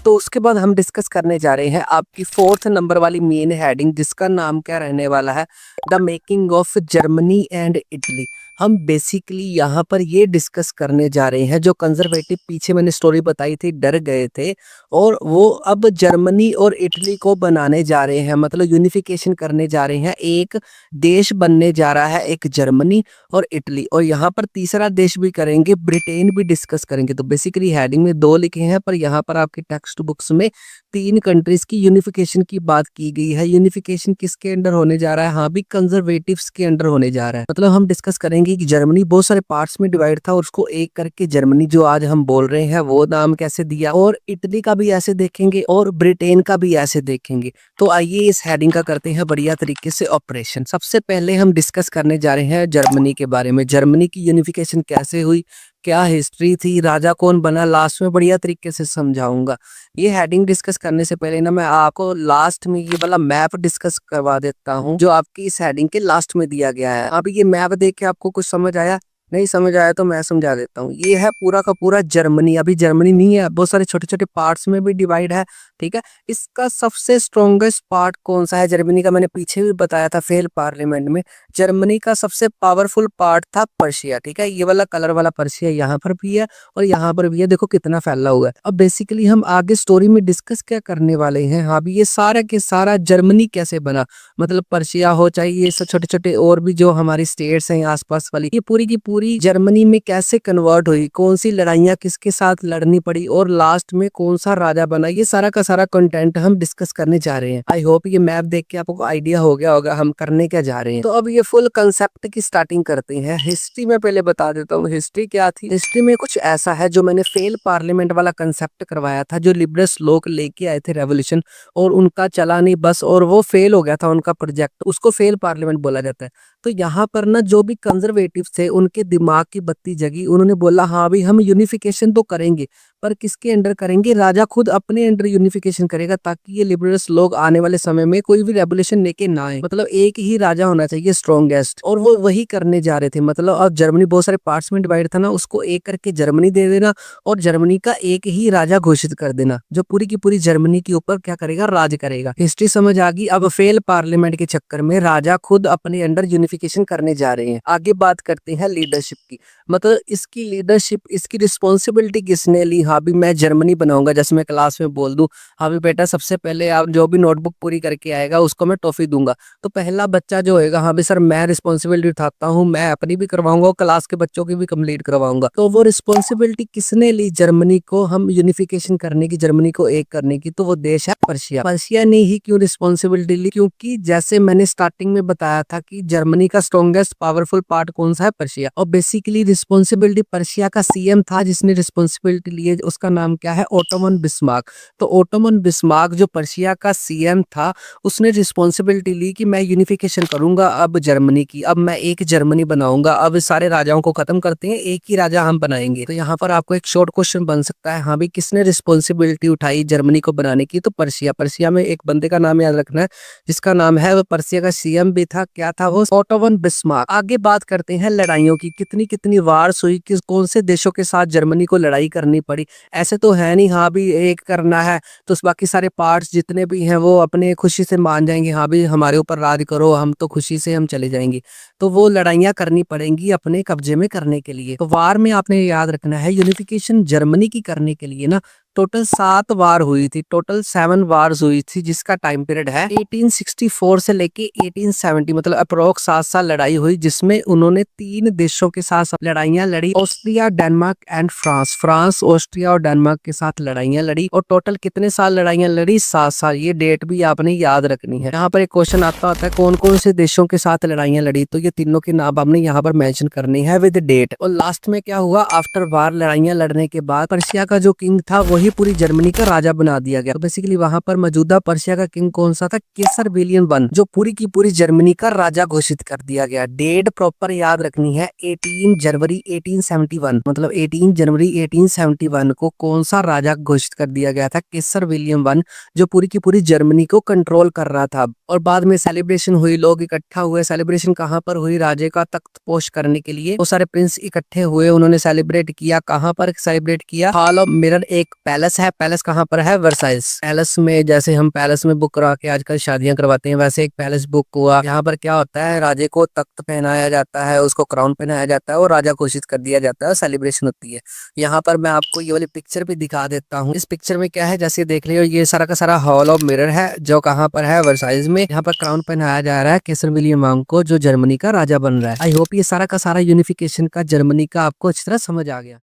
तो उसके बाद हम डिस्कस करने जा रहे हैं आपकी 4th नंबर वाली मेन हेडिंग, जिसका नाम क्या रहने वाला है, the making of Germany and Italy. हम बेसिकली यहाँ पर ये डिस्कस करने जा रहे हैं, जो कंजर्वेटिव पीछे मैंने स्टोरी बताई थी डर गए थे, और वो अब जर्मनी और इटली को बनाने जा रहे हैं, मतलब यूनिफिकेशन करने जा रहे हैं। एक देश बनने जा रहा है, एक जर्मनी और इटली, और यहाँ पर तीसरा देश भी करेंगे, ब्रिटेन भी डिस्कस करेंगे। तो बेसिकली हेडिंग में 2 लिखे हैं, पर यहाँ पर आपकी टेक्स्ट बुक्स में 3 कंट्रीज की यूनिफिकेशन की बात की गई है। यूनिफिकेशन किसके अंडर होने जा रहा है? हाँ भी कंजर्वेटिव्स के अंडर होने जा रहा है। मतलब हम डिस्कस करेंगे कि जर्मनी बहुत सारे पार्ट्स में डिवाइड था और उसको एक करके जर्मनी जो आज हम बोल रहे हैं वो नाम कैसे दिया, और इटली का भी ऐसे देखेंगे और ब्रिटेन का भी ऐसे देखेंगे। तो आइए इस हेडिंग का करते हैं बढ़िया तरीके से ऑपरेशन। सबसे पहले हम डिस्कस करने जा रहे हैं जर्मनी के बारे में। जर्मनी की यूनिफिकेशन कैसे हुई, क्या हिस्ट्री थी, राजा कौन बना, लास्ट में बढ़िया तरीके से समझाऊंगा। ये हेडिंग डिस्कस करने से पहले ना मैं आपको लास्ट में ये वाला मैप डिस्कस करवा देता हूँ, जो आपकी इस हेडिंग के लास्ट में दिया गया है। अभी ये मैप देख के आपको कुछ समझ आया? नहीं समझ आया तो मैं समझा देता हूँ। ये है पूरा का पूरा जर्मनी। अभी जर्मनी नहीं है, बहुत सारे छोटे छोटे पार्ट्स में भी डिवाइड है, ठीक है। इसका सबसे स्ट्रॉन्गेस्ट पार्ट कौन सा है जर्मनी का? मैंने पीछे भी बताया था फेल पार्लियामेंट में। जर्मनी का सबसे पावरफुल पार्ट था पर्शिया, ठीक है। ये वाला कलर वाला पर्शिया यहाँ पर भी है और यहाँ पर भी है, देखो कितना फैला हुआ है। अब बेसिकली हम आगे स्टोरी में डिस्कस क्या करने वाले हैं, हाँ भी ये सारा के सारा जर्मनी कैसे बना, मतलब पर्शिया हो चाहे ये सब छोटे छोटे और भी जो हमारी स्टेट्स हैं आसपास वाली, ये पूरी की पूरी जर्मनी में कैसे कन्वर्ट हुई, कौन सी लड़ाइयाँ किसके साथ लड़नी पड़ी, और लास्ट में कौन सा राजा बना, ये सारा का सारा कंटेंट हम डिस्कस करने जा रहे हैं। आई होप ये मैप देख के आपको आइडिया हो गया होगा हम करने क्या जा रहे हैं। तो अब ये फुल कंसेप्ट की स्टार्टिंग करते हैं। हिस्ट्री में पहले बता देता हूँ हिस्ट्री क्या थी। हिस्ट्री में कुछ ऐसा है, जो मैंने फेल पार्लियामेंट वाला कंसेप्ट करवाया था, जो लिबरल्स लोग लेके आए थे रेवोल्यूशन, और उनका चला नहीं बस, और वो फेल हो गया था उनका प्रोजेक्ट, उसको फेल पार्लियामेंट बोला जाता है। तो यहाँ पर ना जो भी कंजर्वेटिव थे उनके दिमाग की बत्ती जगी, उन्होंने बोला हाँ भाई हम यूनिफिकेशन तो करेंगे, पर किसके अंडर करेंगे? राजा खुद अपने अंडर यूनिफिकेशन करेगा, ताकि ये लिबरल्स लोग आने वाले समय में कोई भी रेवोल्यूशन लेके ना आए। मतलब एक ही राजा होना चाहिए स्ट्रॉन्गेस्ट, और वो वही करने जा रहे थे। मतलब अब जर्मनी बहुत सारे पार्ट्स में डिवाइड था ना, उसको एक करके जर्मनी दे देना और जर्मनी का एक ही राजा घोषित कर देना, जो पूरी की पूरी जर्मनी के ऊपर क्या करेगा? राज करेगा। हिस्ट्री समझ आ गई। अब फेल पार्लियामेंट के चक्कर में राजा खुद अपने अंडर यूनिफिकेशन करने जा रहे हैं। आगे बात करते हैं लीडरशिप की, मतलब इसकी लीडरशिप, इसकी रिस्पॉन्सिबिलिटी किसने ली? हाँ भी मैं जर्मनी बनाऊंगा, जैसे मैं क्लास में बोल दूं हाँ भी बेटा सबसे पहले आप जो भी नोटबुक पूरी करके आएगा उसको मैं टॉफी दूंगा, तो पहला बच्चा जो होगा हाँ भी सर मैं रिस्पॉन्सिबिलिटी उठाता हूँ, मैं अपनी भी करवाऊंगा और क्लास के बच्चों की भी कंप्लीट करवाऊंगा। तो वो रिस्पॉन्सिबिलिटी किसने ली जर्मनी को हम यूनिफिकेशन करने की, जर्मनी को एक करने की? तो वो देश है पर्शिया। पर्शिया ने ही क्यों रिस्पॉन्सिबिलिटी ली? क्योंकि जैसे मैंने स्टार्टिंग में बताया था कि जर्मनी का स्ट्रॉन्गेस्ट पावरफुल पार्ट कौन सा है? पर्शिया। और बेसिकली रिस्पॉन्सिबिलिटी पर्शिया का सीएम था जिसने रिस्पॉन्सिबिलिटी ली है, उसका नाम क्या है? Ottoman Bismarck. तो ओटोमन बिस्मार्क जो पर्शिया का सीएम था, उसने रिस्पॉन्सिबिलिटी ली कि मैं यूनिफिकेशन करूंगा अब जर्मनी की, अब मैं एक जर्मनी बनाऊंगा, अब सारे राजाओं को खत्म करते हैं, एक ही राजा हम बनाएंगे। तो यहाँ पर आपको एक शॉर्ट क्वेश्चन बन सकता है, हाँ भाई किसने रिस्पॉन्सिबिलिटी उठाई जर्मनी को बनाने की? तो पर्शिया। पर्शिया में एक बंदे का नाम याद रखना है जिसका नाम है, वो पर्शिया का सीएम भी था, क्या था वो? Ottoman Bismarck. आगे बात करते हैं लड़ाइयों की, कितनी कितनी वार्स हुई, किस कौन से देशों के साथ जर्मनी को लड़ाई करनी पड़ी। ऐसे तो है नहीं हाँ भी एक करना है तो बाकी सारे पार्ट्स जितने भी हैं वो अपने खुशी से मान जाएंगे, हाँ भी हमारे ऊपर राज करो, हम तो खुशी से हम चले जाएंगे। तो वो लड़ाइयाँ करनी पड़ेंगी अपने कब्जे में करने के लिए। तो वार में आपने याद रखना है, यूनिफिकेशन जर्मनी की करने के लिए ना टोटल 7 वार हुई थी, टोटल 7 वार्स हुई थी, जिसका टाइम पीरियड है 1864 से लेके 1870, मतलब अप्रोक्स 7 साल लड़ाई हुई, जिसमें उन्होंने 3 देशों के साथ लड़ाइयां लड़ी, Austria, Denmark and France. France, Austria और डेनमार्क के साथ लड़ाइयां लड़ी, और टोटल कितने साल लड़ाइयां लड़ी? 7 साल। ये डेट भी आपने याद रखनी है। यहाँ पर एक क्वेश्चन आता है कौन कौन से देशों के साथ लड़ाइयां लड़ी, तो ये तीनों के नाम आपने यहाँ पर मेंशन करनी है विद डेट। और लास्ट में क्या हुआ? आफ्टर वार लड़ाइयां लड़ने के बाद पर्शिया का जो किंग था वही पूरी जर्मनी का राजा बना दिया गया। तो बेसिकली वहां पर मौजूदा पर्शिया का किंग कौन सा था? केसर विलियम I, जो पूरी की पूरी जर्मनी का राजा घोषित कर दिया गया। डेट प्रॉपर याद रखनी है 18 जनवरी 1871, मतलब 18 जनवरी 1871 को कौन सा राजा घोषित कर दिया गया था? केसर विलियम I, जो पूरी की पूरी जर्मनी को कंट्रोल कर रहा था। और बाद में सेलिब्रेशन हुई, लोग इकट्ठा हुए। सेलिब्रेशन कहाँ पर हुई? राजे का तख्त पोष करने के लिए वो सारे प्रिंस इकट्ठे हुए, उन्होंने सेलिब्रेट किया। कहाँ पर सेलिब्रेट किया? हॉल ऑफ मिरर, एक पैलेस है, पैलेस कहाँ पर है, वर्साइल्स। पैलेस में जैसे हम पैलेस में बुक करा के आजकल शादियां करवाते हैं, वैसे एक पैलेस बुक हुआ। यहाँ पर क्या होता है, राजे को तख्त पहनाया जाता है, उसको क्राउन पहनाया जाता है और राजा घोषित कर दिया जाता है, सेलिब्रेशन होती है। यहाँ पर मैं आपको ये वाली पिक्चर भी दिखा देता हूँ। इस पिक्चर में क्या है, जैसे देख लियो, ये सारा का सारा हॉल ऑफ मिरर है जो कहाँ पर है, वर्साइल्स में। यहाँ पर क्राउन पहनाया जा रहा है केसर विलियम को, जो जर्मनी का राजा बन रहा है। आई होप ये सारा का सारा यूनिफिकेशन का जर्मनी का आपको अच्छी तरह समझ आ गया।